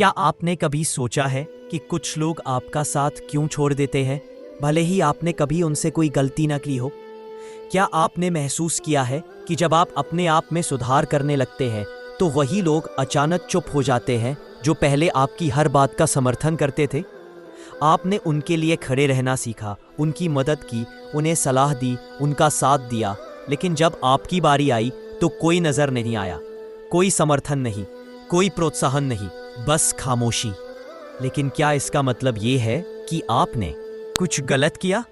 क्या आपने कभी सोचा है कि कुछ लोग आपका साथ क्यों छोड़ देते हैं, भले ही आपने कभी उनसे कोई गलती न की हो? क्या आपने महसूस किया है कि जब आप अपने आप में सुधार करने लगते हैं तो वही लोग अचानक चुप हो जाते हैं जो पहले आपकी हर बात का समर्थन करते थे? आपने उनके लिए खड़े रहना सीखा, उनकी मदद की, उन्हें सलाह दी, उनका साथ दिया, लेकिन जब आपकी बारी आई तो कोई नजर नहीं आया, कोई समर्थन नहीं, कोई प्रोत्साहन नहीं, बस खामोशी। लेकिन क्या इसका मतलब ये है कि आपने कुछ गलत किया?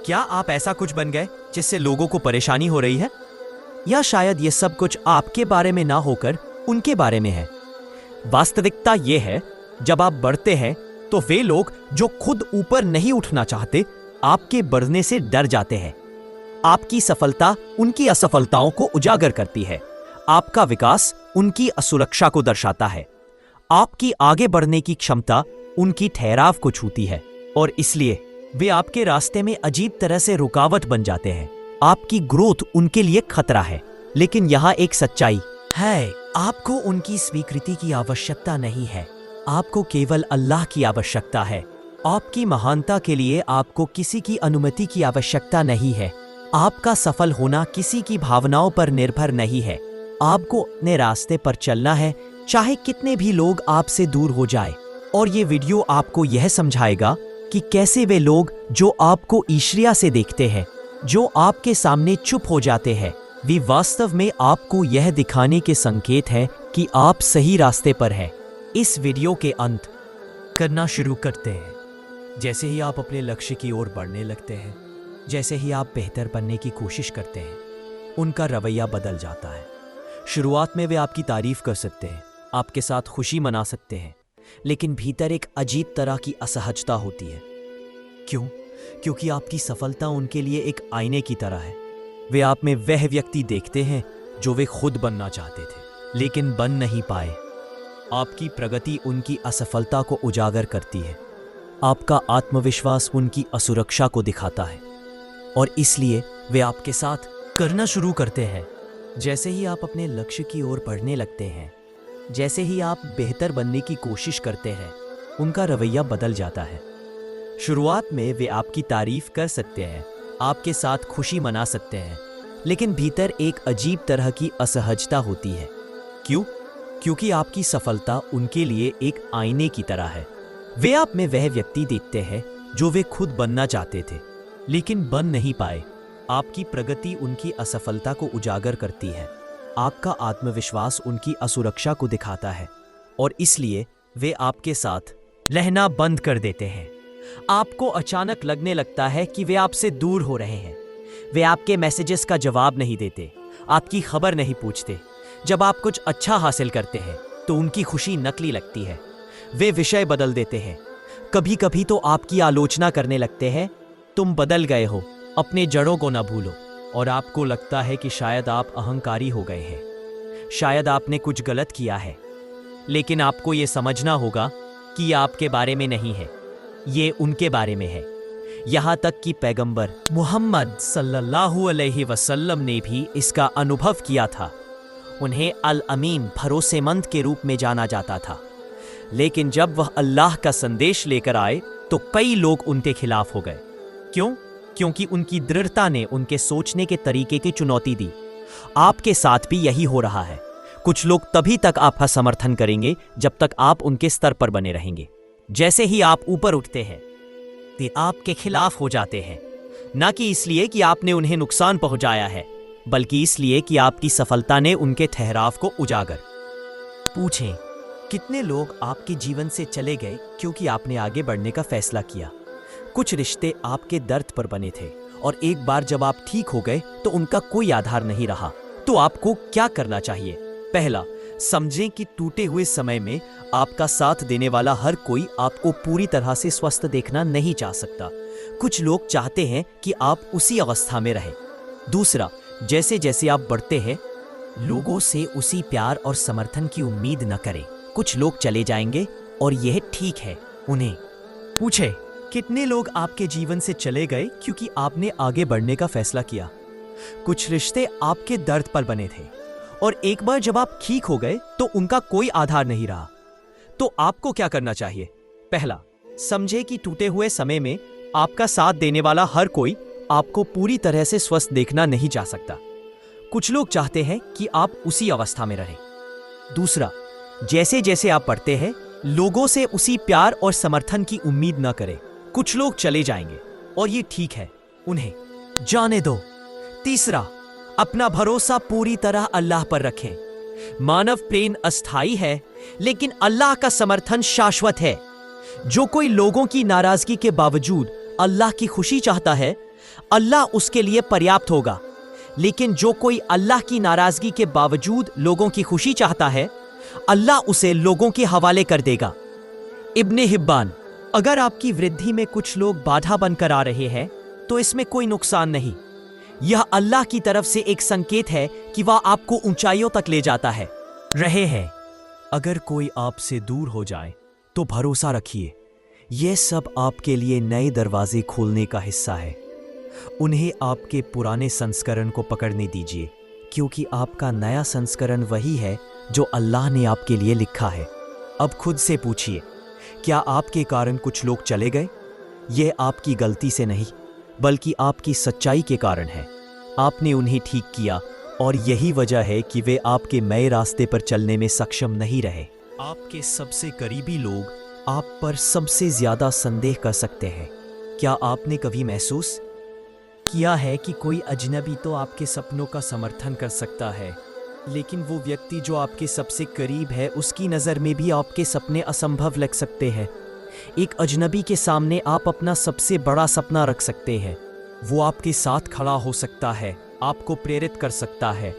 क्या आप ऐसा कुछ बन गए जिससे लोगों को परेशानी हो रही है? या शायद ये सब कुछ आपके बारे में ना होकर उनके बारे में है? वास्तविकता ये है, जब आप बढ़ते हैं तो वे लोग जो खुद ऊपर नहीं उठना चाहते, आपके बढ़ने से डर जाते हैं। आपकी सफलता उनकी असफलताओं को उजागर करती है, आपका विकास उनकी असुरक्षा को दर्शाता है, आपकी आगे बढ़ने की क्षमता उनकी ठहराव को छूती है, और इसलिए वे आपके रास्ते में अजीब तरह से रुकावट बन जाते हैं। आपकी ग्रोथ उनके लिए खतरा है। लेकिन यहाँ एक सच्चाई है, आपको उनकी स्वीकृति की आवश्यकता नहीं है, आपको केवल अल्लाह की आवश्यकता है। आपकी महानता के लिए आपको किसी की अनुमति की आवश्यकता नहीं है। आपका सफल होना किसी की भावनाओं पर निर्भर नहीं है। आपको अपने रास्ते पर चलना है, चाहे कितने भी लोग आपसे दूर हो जाए। और ये वीडियो आपको यह समझाएगा कि कैसे वे लोग जो आपको ईर्ष्या से देखते हैं, जो आपके सामने चुप हो जाते हैं, वे वास्तव में आपको यह दिखाने के संकेत हैं कि आप सही रास्ते पर हैं। इस वीडियो के अंत करना शुरू करते हैं। जैसे ही आप अपने लक्ष्य की ओर बढ़ने लगते हैं, जैसे ही आप बेहतर बनने की कोशिश करते हैं, उनका रवैया बदल जाता है। शुरुआत में वे आपकी तारीफ कर सकते हैं, आपके साथ खुशी मना सकते हैं, लेकिन भीतर एक अजीब तरह की असहजता होती है। क्यों? क्योंकि आपकी सफलता उनके लिए एक आईने की तरह है। वे आप में वह व्यक्ति देखते हैं जो वे खुद बनना चाहते थे, लेकिन बन नहीं पाए। आपकी प्रगति उनकी असफलता को उजागर करती है, आपका आत्मविश्वास उनकी असुरक्षा को दिखाता है, और इसलिए वे आपके साथ करना शुरू करते हैं। जैसे ही आप अपने लक्ष्य की ओर बढ़ने लगते हैं, जैसे ही आप बेहतर बनने की कोशिश करते हैं, उनका रवैया बदल जाता है। शुरुआत में वे आपकी तारीफ कर सकते हैं, आपके साथ खुशी मना सकते हैं, लेकिन भीतर एक अजीब तरह की असहजता होती है। क्यों? क्योंकि आपकी सफलता उनके लिए एक आईने की तरह है। वे आप में वह व्यक्ति देखते हैं जो वे खुद बनना चाहते थे, लेकिन बन नहीं पाए। आपकी प्रगति उनकी असफलता को उजागर करती है, आपका आत्मविश्वास उनकी असुरक्षा को दिखाता है, और इसलिए वे आपके साथ रहना बंद कर देते हैं। आपको अचानक लगने लगता है कि वे आपसे दूर हो रहे हैं। वे आपके मैसेजेस का जवाब नहीं देते, आपकी खबर नहीं पूछते। जब आप कुछ अच्छा हासिल करते हैं तो उनकी खुशी नकली लगती है। वे विषय बदल देते हैं, कभी कभी तो आपकी आलोचना करने लगते हैं। तुम बदल गए हो, अपने जड़ों को न भूलो। और आपको लगता है कि शायद आप अहंकारी हो गए हैं, शायद आपने कुछ गलत किया है। लेकिन आपको ये समझना होगा कि ये आपके बारे में नहीं है, ये उनके बारे में है। यहाँ तक कि पैगंबर मुहम्मद सल्लल्लाहु अलैहि वसल्लम ने भी इसका अनुभव किया था। उन्हें अल अमीन, भरोसेमंद के रूप में जाना जाता था, लेकिन जब वह अल्लाह का संदेश लेकर आए तो कई लोग उनके खिलाफ हो गए। क्यों? क्योंकि उनकी दृढ़ता ने उनके सोचने के तरीके की चुनौती दी। आपके साथ भी यही हो रहा है। कुछ लोग तभी तक आपका समर्थन करेंगे जब तक आप उनके स्तर पर बने रहेंगे। जैसे ही आप ऊपर उठते हैं, वे आपके खिलाफ हो जाते हैं, न कि इसलिए कि आपने उन्हें नुकसान पहुंचाया है, बल्कि इसलिए कि आपकी सफलता ने उनके ठहराव को उजागर। पूछें, कितने लोग आपके जीवन से चले गए क्योंकि आपने आगे बढ़ने का फैसला किया? कुछ रिश्ते आपके दर्द पर बने थे, और एक बार जब आप ठीक हो गए तो उनका कोई आधार नहीं रहा। तो आपको क्या करना चाहिए? पहला, समझें कि टूटे हुए समय में आपका साथ देने वाला हर कोई आपको पूरी तरह से स्वस्थ देखना नहीं चाह सकता। कुछ लोग चाहते हैं कि आप उसी अवस्था में रहें। दूसरा, जैसे जैसे आप बढ़ते हैं, लोगों से उसी प्यार और समर्थन की उम्मीद न करें। कुछ लोग चले जाएंगे और यह ठीक है। उन्हें पूछे, कितने लोग आपके जीवन से चले गए क्योंकि आपने आगे बढ़ने का फैसला किया? कुछ रिश्ते आपके दर्द पर बने थे, और एक बार जब आप ठीक हो गए तो उनका कोई आधार नहीं रहा। तो आपको क्या करना चाहिए? पहला, समझे कि टूटे हुए समय में आपका साथ देने वाला हर कोई आपको पूरी तरह से स्वस्थ देखना नहीं जा सकता। कुछ लोग चाहते हैं कि आप उसी अवस्था में रहें। दूसरा, जैसे जैसे आप बढ़ते हैं, लोगों से उसी प्यार और समर्थन की उम्मीद न करें। कुछ लोग चले जाएंगे और ये ठीक है, उन्हें जाने दो। तीसरा, अपना भरोसा पूरी तरह अल्लाह पर रखें। मानव प्रेम अस्थायी है, लेकिन अल्लाह का समर्थन शाश्वत है। जो कोई लोगों की नाराजगी के बावजूद अल्लाह की खुशी चाहता है, अल्लाह उसके लिए पर्याप्त होगा। लेकिन जो कोई अल्लाह की नाराजगी के बावजूद लोगों की खुशी चाहता है, अल्लाह उसे लोगों के हवाले कर देगा। इब्ने हिब्बान, अगर आपकी वृद्धि में कुछ लोग बाधा बनकर आ रहे हैं तो इसमें कोई नुकसान नहीं। यह अल्लाह की तरफ से एक संकेत है कि वह आपको ऊंचाइयों तक ले जाता है। रहे हैं, अगर कोई आपसे दूर हो जाए तो भरोसा रखिए, यह सब आपके लिए नए दरवाजे खोलने का हिस्सा है। उन्हें आपके पुराने संस्करण को पकड़ने दीजिए, क्योंकि आपका नया संस्करण वही है जो अल्लाह ने आपके लिए लिखा है। अब खुद से पूछिए, क्या आपके कारण कुछ लोग चले गए? यह आपकी गलती से नहीं, बल्कि आपकी सच्चाई के कारण है। आपने उन्हें ठीक किया और यही वजह है कि वे आपके नए रास्ते पर चलने में सक्षम नहीं रहे। आपके सबसे करीबी लोग आप पर सबसे ज्यादा संदेह कर सकते हैं। क्या आपने कभी महसूस किया है कि कोई अजनबी तो आपके सपनों का समर्थन कर सकता है, लेकिन वो व्यक्ति जो आपके सबसे करीब है, उसकी नज़र में भी आपके सपने असंभव लग सकते हैं। एक अजनबी के सामने आप अपना सबसे बड़ा सपना रख सकते हैं। वो आपके साथ खड़ा हो सकता है, आपको प्रेरित कर सकता है,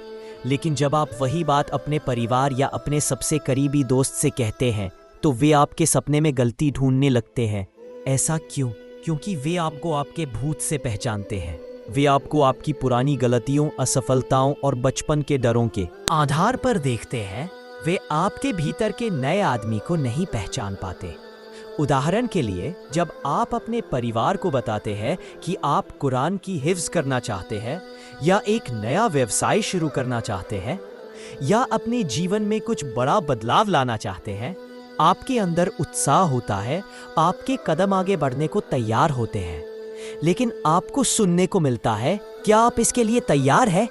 लेकिन जब आप वही बात अपने परिवार या अपने सबसे करीबी दोस्त से कहते हैं तो वे आपके सपने में गलती ढूंढने लगते हैं। ऐसा क्यों? क्योंकि वे आपको आपके भूत से पहचानते हैं। वे आपको आपकी पुरानी गलतियों, असफलताओं और बचपन के डरों के आधार पर देखते हैं। वे आपके भीतर के नए आदमी को नहीं पहचान पाते। उदाहरण के लिए, जब आप अपने परिवार को बताते हैं कि आप कुरान की हिफ्ज करना चाहते हैं, या एक नया व्यवसाय शुरू करना चाहते हैं, या अपने जीवन में कुछ बड़ा बदलाव लाना चाहते हैं, आपके अंदर उत्साह होता है, आपके कदम आगे बढ़ने को तैयार होते हैं। लेकिन आपको सुनने को मिलता है, क्या आप इसके लिए तैयार हैं?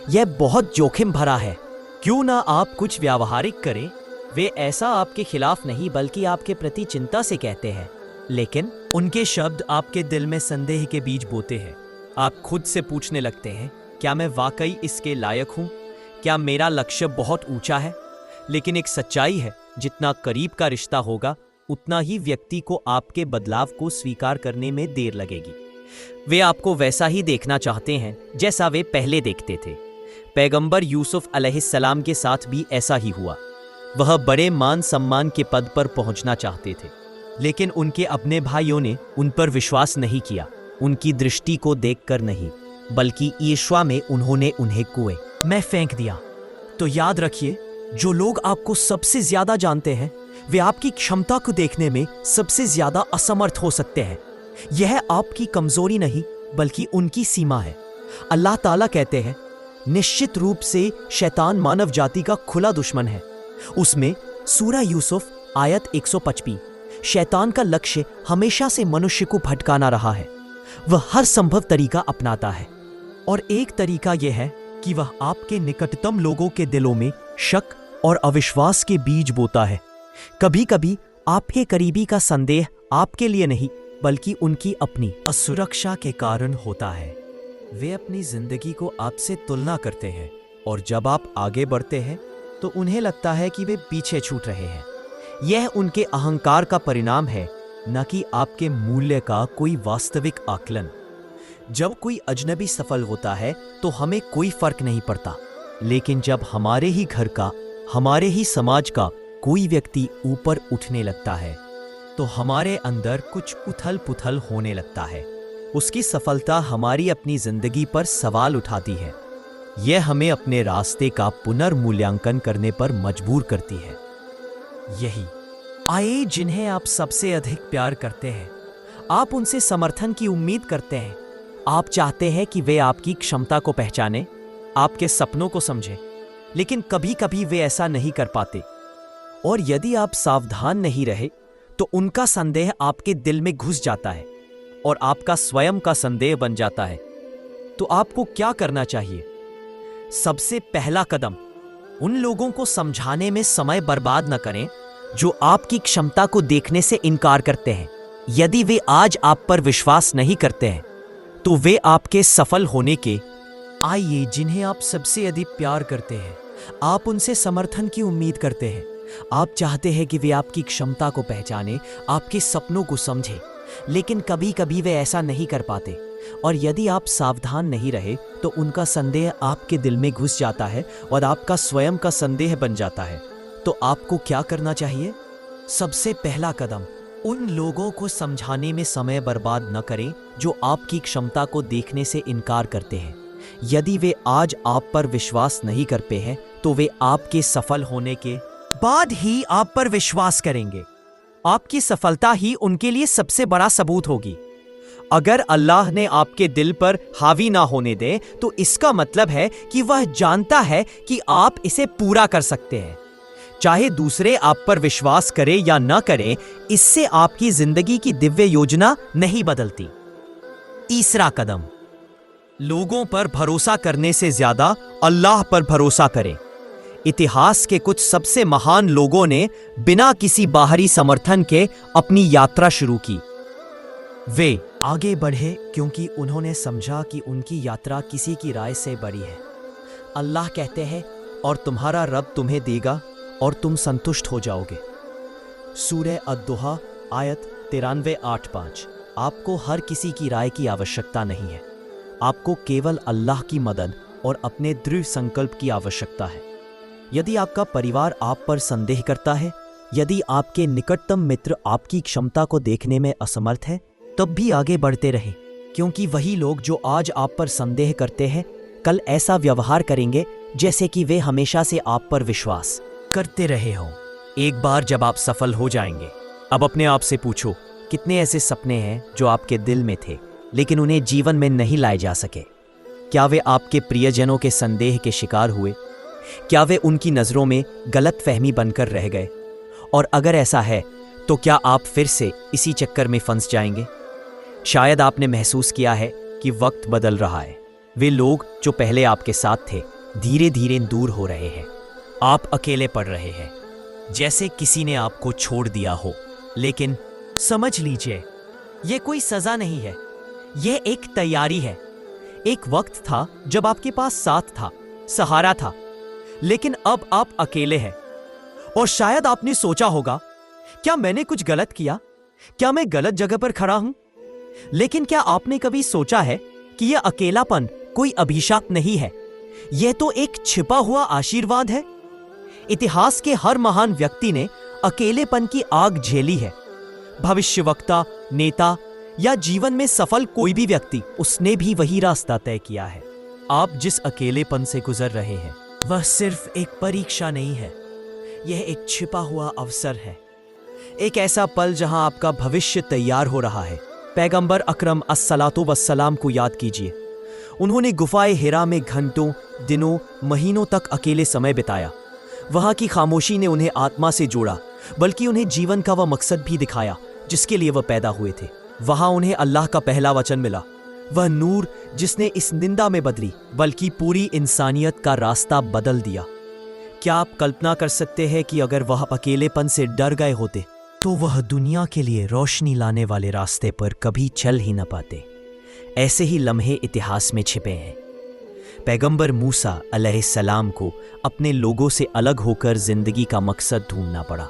यह बहुत जोखिम भरा है। क्यों ना आप कुछ व्यावहारिक करें? वे ऐसा आपके खिलाफ नहीं, बल्कि आपके प्रति चिंता से कहते हैं, लेकिन उनके शब्द आपके दिल में संदेह के बीज बोते हैं। आप खुद से पूछने लगते हैं, क्या मैं वाकई इसके लायक हूँ? क्या मेरा लक्ष्य बहुत ऊंचा है? लेकिन एक सच्चाई है, जितना करीब का रिश्ता होगा, उतना ही व्यक्ति को आपके बदलाव को स्वीकार करने में देर लगेगी। वे आपको वैसा ही देखना चाहते हैं जैसा वे पहले देखते थे। पैगंबर यूसुफ अलैहिस्सलाम के साथ भी ऐसा ही हुआ। वह बड़े मान सम्मान के पद पर पहुंचना चाहते थे, लेकिन उनके अपने भाइयों ने उन पर विश्वास नहीं किया। उनकी दृष्टि को देखकर नहीं, बल्कि ईर्ष्या में उन्होंने उन्हें कुएं में फेंक दिया। तो याद रखिए, जो लोग आपको सबसे ज्यादा जानते हैं, वे आपकी क्षमता को देखने में सबसे ज्यादा असमर्थ हो सकते हैं। यह आपकी कमजोरी नहीं, बल्कि उनकी सीमा है। अल्लाह ताला कहते हैं, निश्चित रूप से शैतान मानव जाति का खुला दुश्मन है। उसमें सूरा यूसुफ आयत 125, शैतान का लक्ष्य हमेशा से मनुष्य को भटकाना रहा है। वह हर संभव तरीका अपनाता है, और एक तरीका यह है कि वह आपके निकटतम लोगों के दिलों में शक और अविश्वास के बीज बोता है। कभी कभी आपके करीबी का संदेह आपके लिए नहीं, बल्कि उनकी अपनी असुरक्षा के कारण होता है। वे अपनी जिंदगी को आपसे तुलना करते हैं, और जब आप आगे बढ़ते हैं तो उन्हें लगता है कि वे पीछे छूट रहे हैं। यह उनके अहंकार का परिणाम है, न कि आपके मूल्य का कोई वास्तविक आकलन। जब कोई अजनबी सफल होता है तो हमें कोई फर्क नहीं पड़ता, लेकिन जब हमारे ही घर का, हमारे ही समाज का कोई व्यक्ति ऊपर उठने लगता है, तो हमारे अंदर कुछ उथल पुथल होने लगता है। उसकी सफलता हमारी अपनी जिंदगी पर सवाल उठाती है। यह हमें अपने रास्ते का पुनर्मूल्यांकन करने पर मजबूर करती है। यही आए जिन्हें आप सबसे अधिक प्यार करते हैं, आप उनसे समर्थन की उम्मीद करते हैं। आप चाहते हैं कि वे आपकी क्षमता को पहचानें, आपके सपनों को समझें, लेकिन कभी कभी वे ऐसा नहीं कर पाते। और यदि आप सावधान नहीं रहे तो उनका संदेह आपके दिल में घुस जाता है और आपका स्वयं का संदेह बन जाता है। तो आपको क्या करना चाहिए? सबसे पहला कदम, उन लोगों को समझाने में समय बर्बाद न करें जो आपकी क्षमता को देखने से इनकार करते हैं। यदि वे आज आप पर विश्वास नहीं करते हैं तो वे आपके सफल होने के आइए जिन्हें आप सबसे अधिक प्यार करते हैं, आप उनसे समर्थन की उम्मीद करते हैं। आप चाहते हैं कि वे आपकी क्षमता को पहचाने, आपके सपनों को समझें, लेकिन कभी कभी वे ऐसा नहीं कर पाते। और यदि आप सावधान नहीं रहे तो उनका संदेह आपके दिल में घुस जाता है और आपका स्वयं का संदेह बन जाता है। तो आपको क्या करना चाहिए? सबसे पहला कदम, उन लोगों को समझाने में समय बर्बाद न करें जो आपकी क्षमता को देखने से इनकार करते हैं। यदि वे आज आप पर विश्वास नहीं करते हैं तो वे आपके सफल होने के बाद ही आप पर विश्वास करेंगे। आपकी सफलता ही उनके लिए सबसे बड़ा सबूत होगी। अगर अल्लाह ने आपके दिल पर हावी ना होने दे तो इसका मतलब है कि वह जानता है कि आप इसे पूरा कर सकते हैं। चाहे दूसरे आप पर विश्वास करें या न करें, इससे आपकी जिंदगी की दिव्य योजना नहीं बदलती। तीसरा कदम, लोगों पर भरोसा करने से ज्यादा अल्लाह पर भरोसा करें। इतिहास के कुछ सबसे महान लोगों ने बिना किसी बाहरी समर्थन के अपनी यात्रा शुरू की। वे आगे बढ़े क्योंकि उन्होंने समझा कि उनकी यात्रा किसी की राय से बड़ी है। अल्लाह कहते हैं, और तुम्हारा रब तुम्हें देगा और तुम संतुष्ट हो जाओगे। सूरह अद-दुहा आयत 93-8-5। आपको हर किसी की राय की आवश्यकता नहीं है। आपको केवल अल्लाह की मदद और अपने दृढ़ संकल्प की आवश्यकता है। यदि आपका परिवार आप पर संदेह करता है, यदि आपके निकटतम मित्र आपकी क्षमता को देखने में असमर्थ है, तब भी आगे बढ़ते रहें, क्योंकि वही लोग जो आज आप पर संदेह करते हैं कल ऐसा व्यवहार करेंगे जैसे कि वे हमेशा से आप पर विश्वास करते रहे हों। एक बार जब आप सफल हो जाएंगे, अब अपने आप से पूछो, कितने ऐसे सपने हैं जो आपके दिल में थे लेकिन उन्हें जीवन में नहीं लाए जा सके? क्या वे आपके प्रियजनों के संदेह के शिकार हुए? क्या वे उनकी नज़रों में गलत फहमी बनकर रह गए? और अगर ऐसा है तो क्या आप फिर से इसी चक्कर में फंस जाएंगे? शायद आपने महसूस किया है कि वक्त बदल रहा है। वे लोग जो पहले आपके साथ थे धीरे धीरे दूर हो रहे हैं। आप अकेले पड़ रहे हैं, जैसे किसी ने आपको छोड़ दिया हो। लेकिन समझ लीजिए, यह कोई सजा नहीं है, यह एक तैयारी है। एक वक्त था जब आपके पास साथ था, सहारा था, लेकिन अब आप अकेले हैं। और शायद आपने सोचा होगा, क्या मैंने कुछ गलत किया? क्या मैं गलत जगह पर खड़ा हूं? लेकिन क्या आपने कभी सोचा है कि यह अकेलापन कोई अभिशाप नहीं है, यह तो एक छिपा हुआ आशीर्वाद है। इतिहास के हर महान व्यक्ति ने अकेलेपन की आग झेली है। भविष्यवक्ता, नेता या जीवन में सफल कोई भी व्यक्ति, उसने भी वही रास्ता तय किया है। आप जिस अकेलेपन से गुजर रहे हैं वह सिर्फ एक परीक्षा नहीं है, यह एक छिपा हुआ अवसर है, एक ऐसा पल जहां आपका भविष्य तैयार हो रहा है। पैगंबर अकरम अस्सलातु वस्सलाम को याद कीजिए। उन्होंने गुफाए हिरा में घंटों, दिनों, महीनों तक अकेले समय बिताया। वहां की खामोशी ने उन्हें आत्मा से जोड़ा, बल्कि उन्हें जीवन का वह मकसद भी दिखाया जिसके लिए वह पैदा हुए थे। वहां उन्हें अल्लाह का पहला वचन मिला, वह नूर जिसने इस निंदा में बदली बल्कि पूरी इंसानियत का रास्ता बदल दिया। क्या आप कल्पना कर सकते हैं कि अगर वह अकेलेपन से डर गए होते तो वह दुनिया के लिए रोशनी लाने वाले रास्ते पर कभी चल ही न पाते। ऐसे ही लम्हे इतिहास में छिपे हैं। पैगंबर मूसा अलैहिस्सलाम को अपने लोगों से अलग होकर जिंदगी का मकसद ढूंढना पड़ा।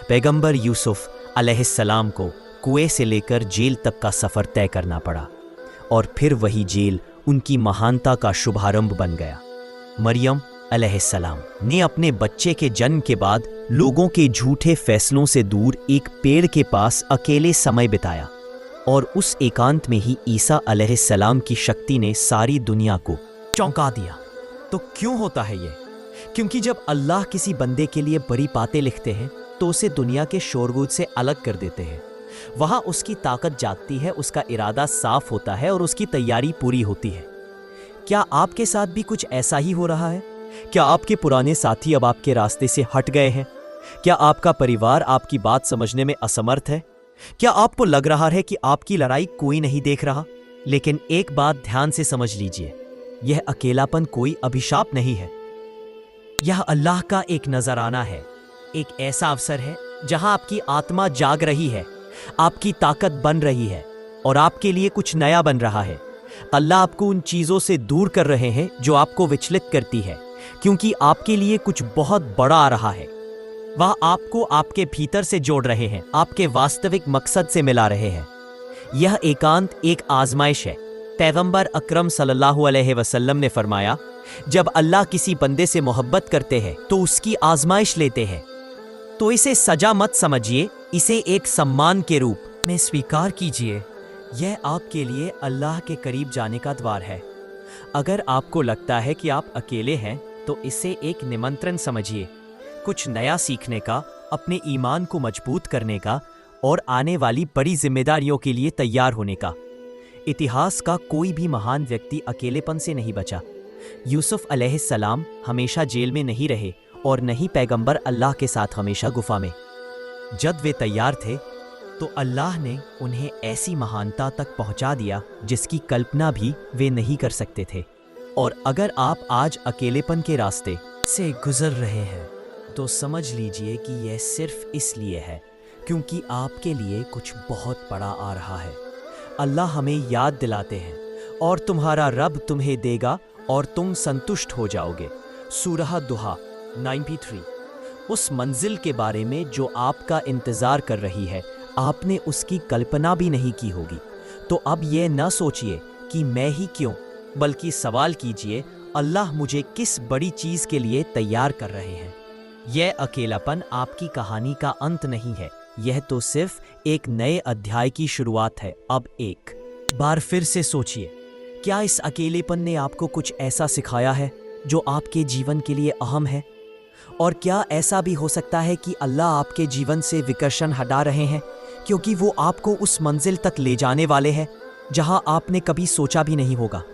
पैगंबर यूसुफ अलैहिस्सलाम को कुएं से लेकर जेल तक का सफर तय करना पड़ा, और फिर वही जेल उनकी महानता का शुभारंभ बन गया। मरियम अलैहिस्सलाम ने अपने बच्चे के जन्म के बाद लोगों के झूठे फैसलों से दूर एक पेड़ के पास अकेले समय बिताया, और उस एकांत में ही ईसा अलैहिस्सलाम की शक्ति ने सारी दुनिया को चौंका दिया। तो क्यों होता है ये? क्योंकि जब अल्लाह किसी बंदे के लिए बड़ी बातें लिखते हैं तो उसे दुनिया के शोरगुल से अलग कर देते हैं। वहां उसकी ताकत जागती है, उसका इरादा साफ होता है और उसकी तैयारी पूरी होती है। क्या आपके साथ भी कुछ ऐसा ही हो रहा है? क्या आपके पुराने साथी अब आपके रास्ते से हट गए हैं? क्या आपका परिवार आपकी बात समझने में असमर्थ है? क्या आपको लग रहा है कि आपकी लड़ाई कोई नहीं देख रहा? लेकिन एक बात ध्यान से समझ लीजिए, यह अकेलापन कोई अभिशाप नहीं है। यह अल्लाह का एक नजराना है, एक ऐसा अवसर है जहां आपकी आत्मा जाग रही है, आपकी ताकत बन रही है और आपके लिए कुछ नया बन रहा है। अल्लाह आपको उन चीजों से दूर कर रहे हैं जो आपको विचलित करती है, क्योंकि आपके लिए कुछ बहुत बड़ा आ रहा है। वह आपको आपके भीतर से जोड़ रहे हैं, आपके वास्तविक मकसद से मिला रहे हैं। यह एकांत एक आजमाइश है। पैगंबर अकरम सल्लल्लाहु अलैहि वसल्लम ने फरमाया, जब अल्लाह किसी बंदे से मोहब्बत करते हैं तो उसकी आजमाइश लेते हैं। तो इसे सजा मत समझिए, इसे एक सम्मान के रूप में स्वीकार कीजिए। यह आपके लिए अल्लाह के करीब जाने का द्वार है। अगर आपको लगता है कि आप अकेले हैं तो इसे एक निमंत्रण समझिए, कुछ नया सीखने का, अपने ईमान को मजबूत करने का और आने वाली बड़ी जिम्मेदारियों के लिए तैयार होने का। इतिहास का कोई भी महान व्यक्ति अकेलेपन से नहीं बचा। यूसुफ अलैहिस्सलाम हमेशा जेल में नहीं रहे और नहीं पैगंबर अल्लाह के साथ हमेशा गुफा में। जब वे तैयार थे तो अल्लाह ने उन्हें ऐसी महानता तक पहुंचा दिया जिसकी कल्पना भी वे नहीं कर सकते थे। और अगर आप आज अकेलेपन के रास्ते से गुजर रहे हैं तो समझ लीजिए कि यह सिर्फ इसलिए है क्योंकि आपके लिए कुछ बहुत बड़ा आ रहा है। अल्लाह हमें याद दिलाते हैं, और तुम्हारा रब तुम्हें देगा और तुम संतुष्ट हो जाओगे। सूरह दुहा 93। उस मंजिल के बारे में जो आपका इंतज़ार कर रही है, आपने उसकी कल्पना भी नहीं की होगी। तो अब यह न सोचिए कि मैं ही क्यों, बल्कि सवाल कीजिए, अल्लाह मुझे किस बड़ी चीज़ के लिए तैयार कर रहे हैं। यह अकेलापन आपकी कहानी का अंत नहीं है, यह तो सिर्फ एक नए अध्याय की शुरुआत है। अब एक बार फिर से सोचिए, क्या इस अकेलेपन ने आपको कुछ ऐसा सिखाया है जो आपके जीवन के लिए अहम है? और क्या ऐसा भी हो सकता है कि अल्लाह आपके जीवन से विकर्षण हटा रहे हैं क्योंकि वो आपको उस मंजिल तक ले जाने वाले हैं जहां आपने कभी सोचा भी नहीं होगा?